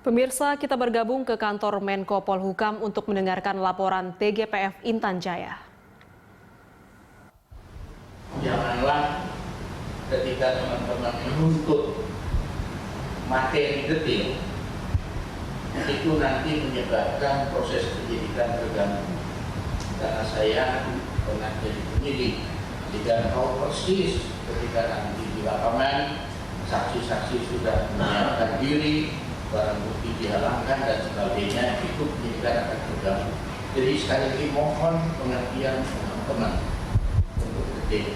Pemirsa, kita bergabung ke kantor Menko Polhukam untuk mendengarkan laporan TGPF Intan Jaya. Janganlah ketika teman-teman menuntut materi detail, itu nanti menyebabkan proses penyidikan terganggu. Karena saya pernah jadi penyidik, tidak tahu persis ketika nanti di lapangan saksi-saksi sudah menyatakan diri, barang bukti dihalangkan dan sebagainya, itu penyidikan akan terganggu. Jadi sekali lagi mohon pengertian teman-teman untuk detail.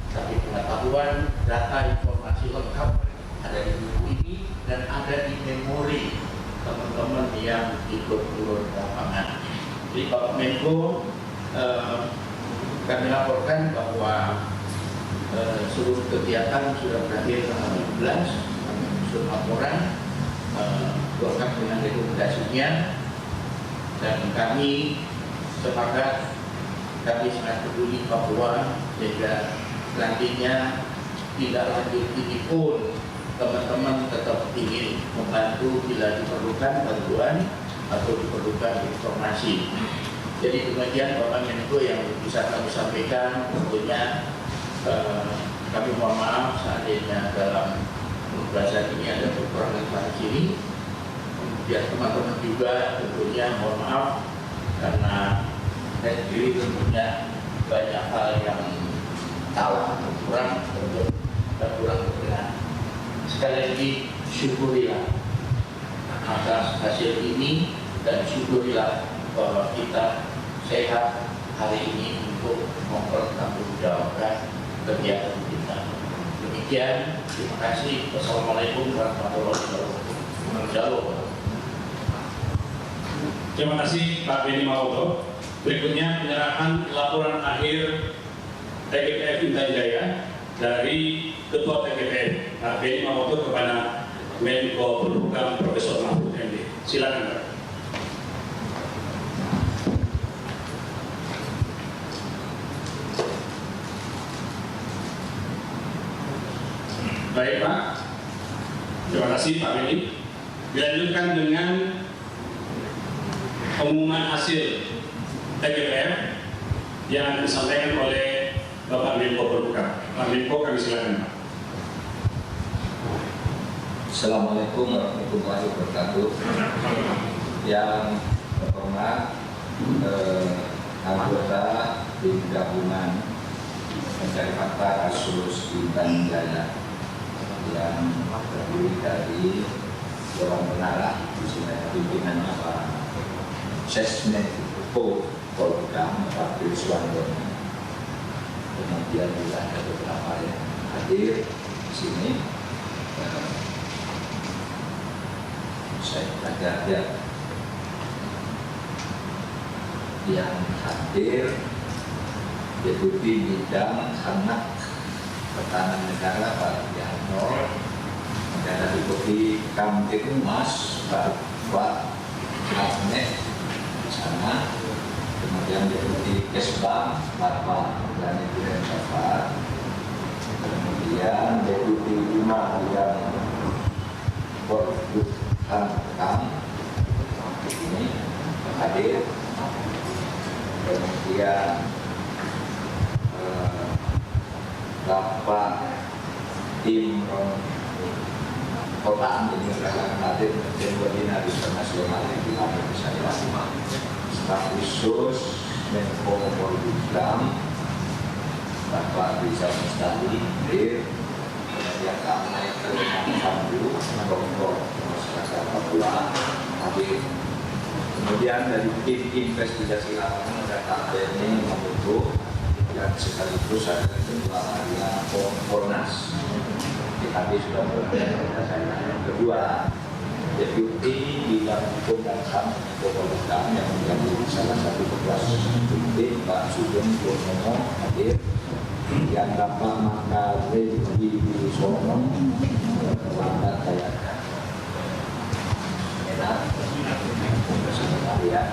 Tapi pengetahuan, data, informasi lengkap ada di buku ini dan ada di memori teman-teman yang ikut turun ke lapangan. Jadi Bapak Menko, kami laporkan bahwa seluruh kegiatan sudah berakhir tanggal 17, kami sudah laporan lengkap dengan rekomendasinya, dan kami sepakat, kami sangat peduli bahwa sehingga nantinya tidak lanjut ini pun teman-teman tetap ingin membantu bila diperlukan bantuan atau diperlukan informasi. Jadi demikian Bapak Menko yang bisa kami sampaikan. Tentunya kami mohon maaf seandainya dalam pembahasan ini ada kekurangan pada sini. Kemudian teman-teman juga tentunya mohon maaf karena saya sendiri tentunya banyak hal yang salah, kurang berkenan. Sekali lagi syukurilah atas hasil ini dan syukurilah bahwa kita sehat hari ini untuk mempertanggungjawabkan kegiatan kita. Demikian, terima kasih. Wassalamualaikum warahmatullahi wabarakatuh. Terima kasih Pak Benny Mawoto. Berikutnya penyerahan laporan akhir TGPF Intan Jaya dari Ketua TGPF Pak Benny Mawoto kepada Menko Polhukam Profesor Mahfud MD. Silakan Pak. Baik Pak, terima kasih Pak Benny. Dilanjutkan dengan pengumuman hasil TGPF yang disampaikan oleh Bapak Menko Polhukam. Pak Menko, kami silakan Pak. Assalamualaikum warahmatullahi wabarakatuh. Yang terhormat anggota tim gabungan mencari fakta kasus Intan Jaya yang terdiri dari Dewan Pengarah, di sini pimpinannya Pak Sesmenko Polhukam, Pak Triswandono. Kemudian juga ada beberapa yang hadir di sini. Saya ada yang hadir Deputi Bidang Anak Pertahanan Negara Pak Yanto, dan Deputi Kamtipmas Pak Ahmed di sana, kemudian Deputi Kesbang Bapak Lanidren Bapak, kemudian Deputi 5 yang Polhukam ini hadir, kemudian Bapak tim kota menjadi hadir dan koordinator internasional yang dilakukan di sana, staf khusus Menko Polhukam Bapak Rizal Mustadi hadir, kemudian kami Pandu Kelompok Masyarakat Papua hadir, kemudian dari tim investigasi lapangan data ini membentuk dan sekaligus ada Ketua Harian Komponas. Kami sudah berdasarkan yang kedua, Deputi Bidang Hukum dan HAM Polhukam yang menjadi salah satu ketua tim Pak Sugeng Purnomo hadir, yang Bapak Makarim Wibisono Lambat Dayana enak bersama kalian,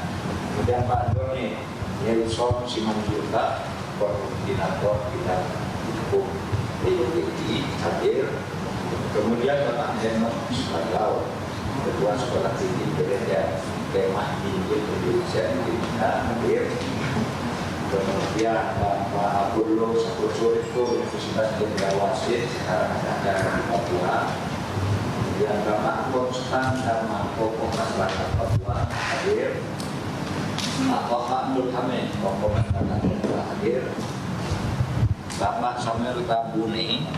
kemudian Pak Doni Nelson Simanjuntak Koordinator Bidang Hukum DPI hadir, kemudian Bapak Henok Spargau Ketua Sekolah Tinggi Gereja Kemah Injil Indonesia diminta hadir. Kemudian Bapak Abdullah Sakurso itu Universitas Jenderal Wasit sekarang ada di Papua. Kemudian Bapak Konstan Darmanto Masyarakat Papua hadir. Bapak Nur Hamid Komandan hadir. Bapak Samuel Tabuni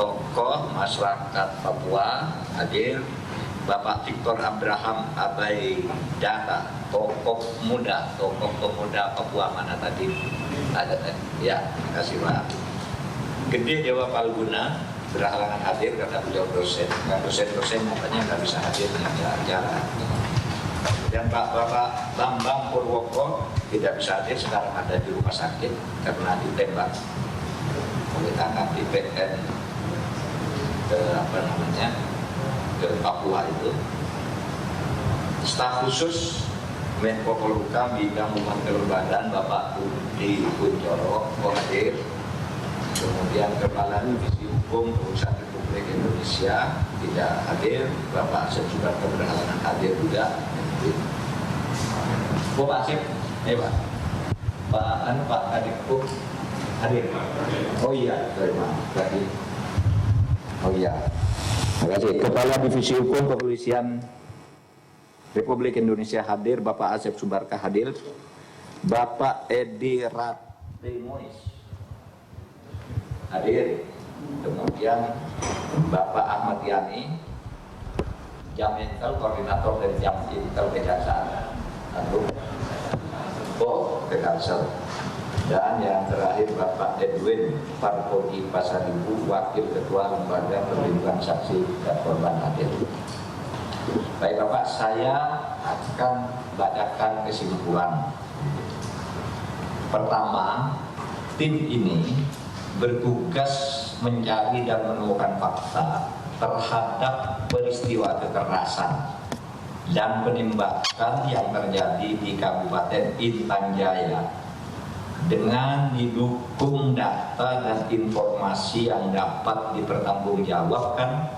tokoh masyarakat Papua hadir. Bapak Victor Abraham Abai Data, tokoh pemuda Papua mana tadi? Ada ya, terima kasih Pak. Gede Dewa Palguna berhalangan hadir karena beliau dosen. Nah, dosen-dosen katanya nggak bisa hadir dengan acara. Dan Bapak Bambang Purwoko tidak bisa hadir, sekarang ada di rumah sakit karena ditembak oleh tangan IPN ke Papua itu. Staf khusus Menko Polhukam bidang Hukum Kelembagaan Bapak Budi Kunchoro hadir. Kemudian Kepala Divisi Hukum Perusahaan Republik Indonesia tidak hadir. Bapak Asep Sudarto berhalangan hadir juga. Bapak Asep, Pak Kadipuk hadir. Oh iya, terima kasih. Oh iya. Terima kasih. Kepala Divisi Hukum Kepolisian Republik Indonesia hadir, Bapak Asep Subarka hadir, Bapak Edi Ratemois hadir, kemudian Bapak Ahmad Yani, Jamintel, koordinator dari Jamintel Kejaksaan Agung, Kejaksaan. Dan yang terakhir Bapak Edwin Parpodi Pasaribu, Wakil Ketua Lembaga Perlindungan Saksi dan Korban hadir. Baik Bapak, saya akan bacakan kesimpulan. Pertama, tim ini bertugas mencari dan menemukan fakta terhadap peristiwa kekerasan dan penembakan yang terjadi di Kabupaten Intan Jaya dengan didukung data dan informasi yang dapat dipertanggungjawabkan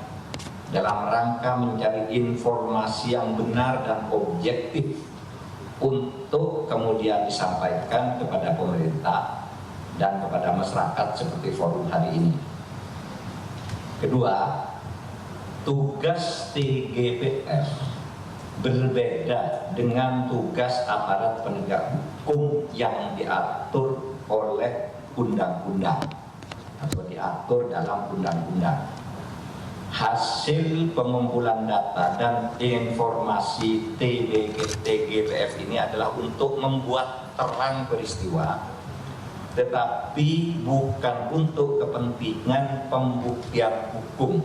dalam rangka mencari informasi yang benar dan objektif untuk kemudian disampaikan kepada pemerintah dan kepada masyarakat seperti forum hari ini. Kedua, tugas TGPF berbeda dengan tugas aparat penegak hukum yang diatur oleh undang-undang atau diatur dalam undang-undang. Hasil pengumpulan data dan informasi TGPF ini adalah untuk membuat terang peristiwa, tetapi bukan untuk kepentingan pembuktian hukum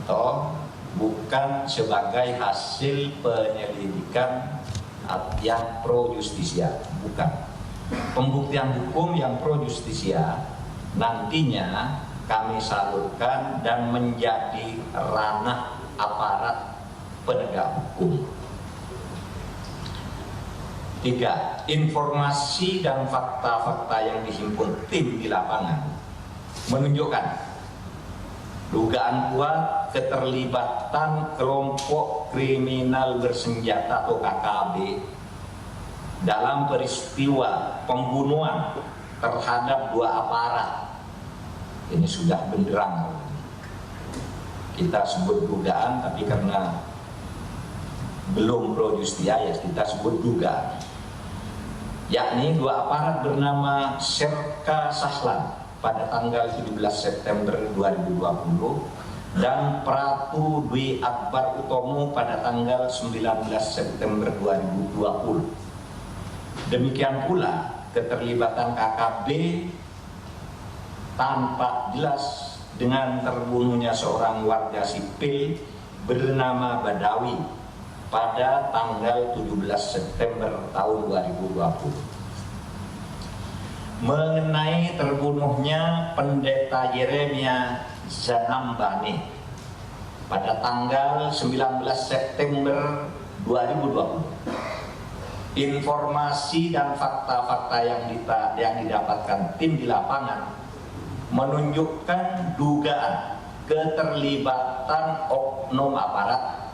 atau bukan sebagai hasil penyelidikan yang pro justisia, bukan. Pembuktian hukum yang pro justisia nantinya kami salurkan dan menjadi ranah aparat penegak hukum. 3. Informasi dan fakta-fakta yang dihimpun tim di lapangan menunjukkan dugaan kuat keterlibatan kelompok kriminal bersenjata atau KKB dalam peristiwa pembunuhan terhadap 2 aparat. Ini sudah benderang. Kita sebut dugaan, tapi karena belum pro justia ya kita sebut dugaan. Yakni 2 aparat bernama Serka Sahlan pada tanggal 17 September 2020 dan Pratu Dwi Akbar Utomo pada tanggal 19 September 2020. Demikian pula keterlibatan KKB tampak jelas dengan terbunuhnya seorang warga sipil bernama Badawi pada tanggal 17 September tahun 2020. Mengenai terbunuhnya Pendeta Yeremia Zanambani pada tanggal 19 September 2020. Informasi dan fakta-fakta yang didapatkan tim di lapangan menunjukkan dugaan keterlibatan oknum aparat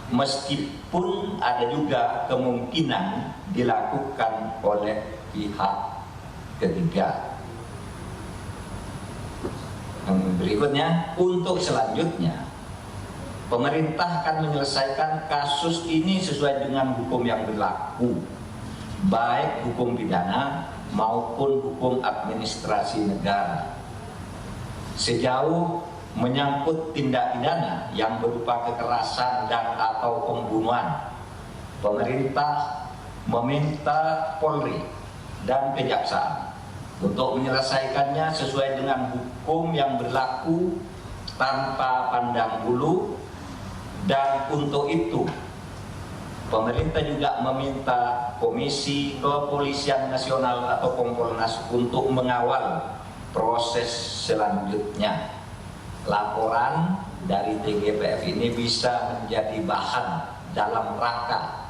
meskipun ada juga kemungkinan dilakukan oleh pihak ketiga. Yang berikutnya, untuk selanjutnya pemerintah akan menyelesaikan kasus ini sesuai dengan hukum yang berlaku, baik hukum pidana maupun hukum administrasi negara. Sejauh menyangkut tindak pidana yang berupa kekerasan dan atau pembunuhan, pemerintah meminta Polri dan Kejaksaan untuk menyelesaikannya sesuai dengan hukum yang berlaku tanpa pandang bulu, dan untuk itu pemerintah juga meminta Komisi Kepolisian Nasional atau Kompolnas untuk mengawal proses selanjutnya. Laporan dari TGPF ini bisa menjadi bahan dalam rangka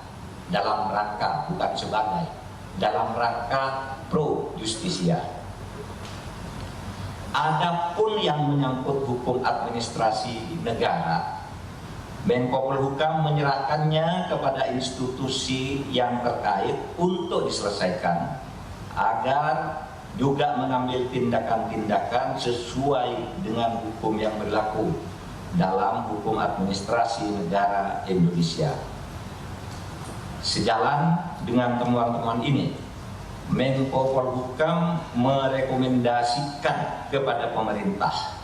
bukan sebagai, dalam rangka pro justisia. Adapun yang menyangkut hukum administrasi negara, Menko Polhukam menyerahkannya kepada institusi yang terkait untuk diselesaikan agar juga mengambil tindakan-tindakan sesuai dengan hukum yang berlaku dalam hukum administrasi negara Indonesia. Sejalan dengan temuan-temuan ini, Menko Polhukam merekomendasikan kepada pemerintah,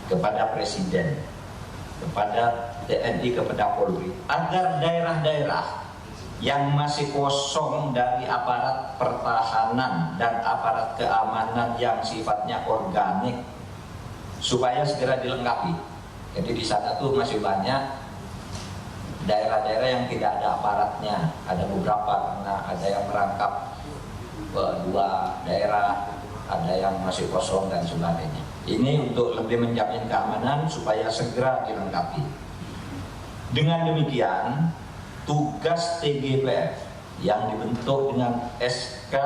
kepada Presiden, kepada TNI, kepada Polri, agar daerah-daerah yang masih kosong dari aparat pertahanan dan aparat keamanan yang sifatnya organik supaya segera dilengkapi. Jadi di sana tuh masih banyak daerah-daerah yang tidak ada aparatnya, ada beberapa karena ada yang merangkap 2 daerah, ada yang masih kosong dan sebagainya. Ini untuk lebih menjamin keamanan supaya segera dilengkapi. Dengan demikian, tugas TGPF yang dibentuk dengan SK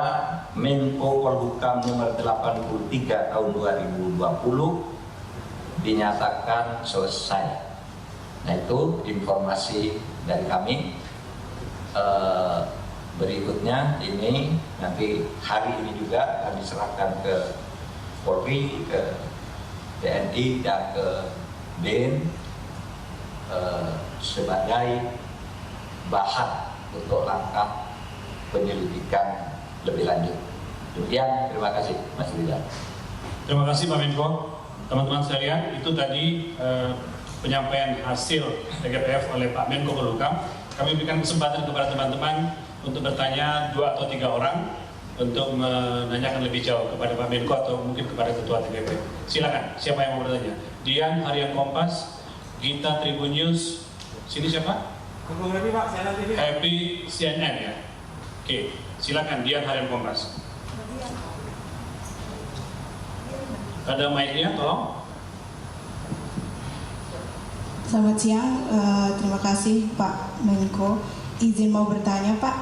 Menko Polhukam nomor 83 tahun 2020 dinyatakan selesai. Nah, itu informasi dari kami. Berikutnya ini nanti hari ini juga akan diserahkan ke Polri, ke TNI dan ke BIN sebagai bahan untuk langkah penyelidikan lebih lanjut. Demikian, terima kasih Mas Rizal. Terima kasih Pak Menko. Teman-teman sekalian, itu tadi penyampaian hasil TGPF oleh Pak Menko Polhukam. Kami berikan kesempatan kepada teman-teman untuk bertanya 2 atau 3 orang untuk menanyakan lebih jauh kepada Pak Menko atau mungkin kepada Ketua TGPF. Silakan, siapa yang mau bertanya? Dian, Harian Kompas, Gita, Tribun News. Sini siapa? Happy CNN ya. Oke, silakan Dian, Harian Kompas. Ada mic-nya, tolong. Selamat siang, terima kasih Pak Menko. Izin mau bertanya Pak,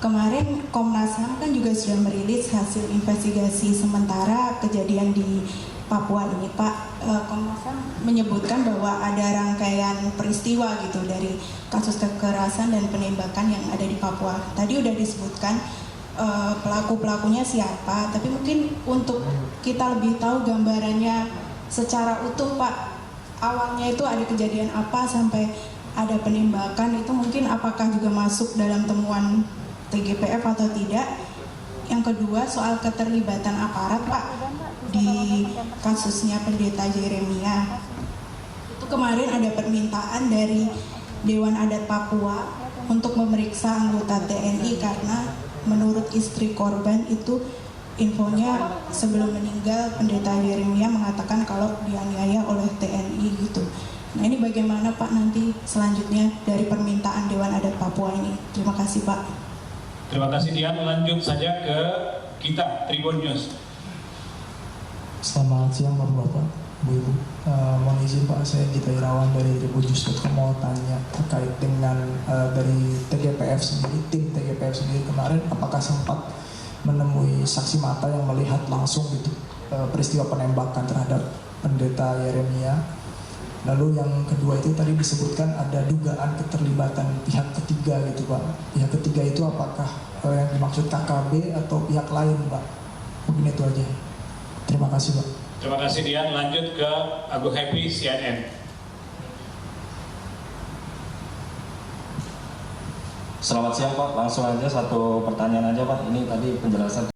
kemarin Komnas HAM kan juga sudah merilis hasil investigasi sementara kejadian di Papua ini Pak. Komnas HAM menyebutkan bahwa ada rangkaian peristiwa gitu dari kasus kekerasan dan penembakan yang ada di Papua. Tadi udah disebutkan pelaku-pelakunya siapa, tapi mungkin untuk kita lebih tahu gambarannya secara utuh Pak. Awalnya itu ada kejadian apa sampai ada penembakan, itu mungkin apakah juga masuk dalam temuan TGPF atau tidak. Yang kedua soal keterlibatan aparat Pak di kasusnya Pendeta Yeremia. Itu kemarin ada permintaan dari Dewan Adat Papua untuk memeriksa anggota TNI karena menurut istri korban itu infonya sebelum meninggal Pendeta Yeremia mengatakan kalau dianiaya oleh TNI gitu. Nah, ini bagaimana Pak nanti selanjutnya dari permintaan Dewan Adat Papua ini? Terima kasih Pak. Terima kasih Dian. Lanjut saja ke kita Tribun News. Selamat siang Bapak, Bu Ibu. Mohon izin Pak, saya Gita Irawan dari Tribunnews.com mau tanya terkait dengan dari TGPF sendiri, tim TGPF sendiri kemarin apakah sempat menemui saksi mata yang melihat langsung gitu peristiwa penembakan terhadap Pendeta Yeremia, Lalu yang kedua itu tadi disebutkan ada dugaan keterlibatan pihak ketiga gitu Pak. Pihak ketiga itu apakah yang dimaksud KKB atau pihak lain Pak? Mungkin itu aja. Terima kasih Pak. Terima kasih Dian. Lanjut ke Agung Happy, CNN. Selamat siang Pak, langsung aja satu pertanyaan aja Pak. Ini tadi penjelasan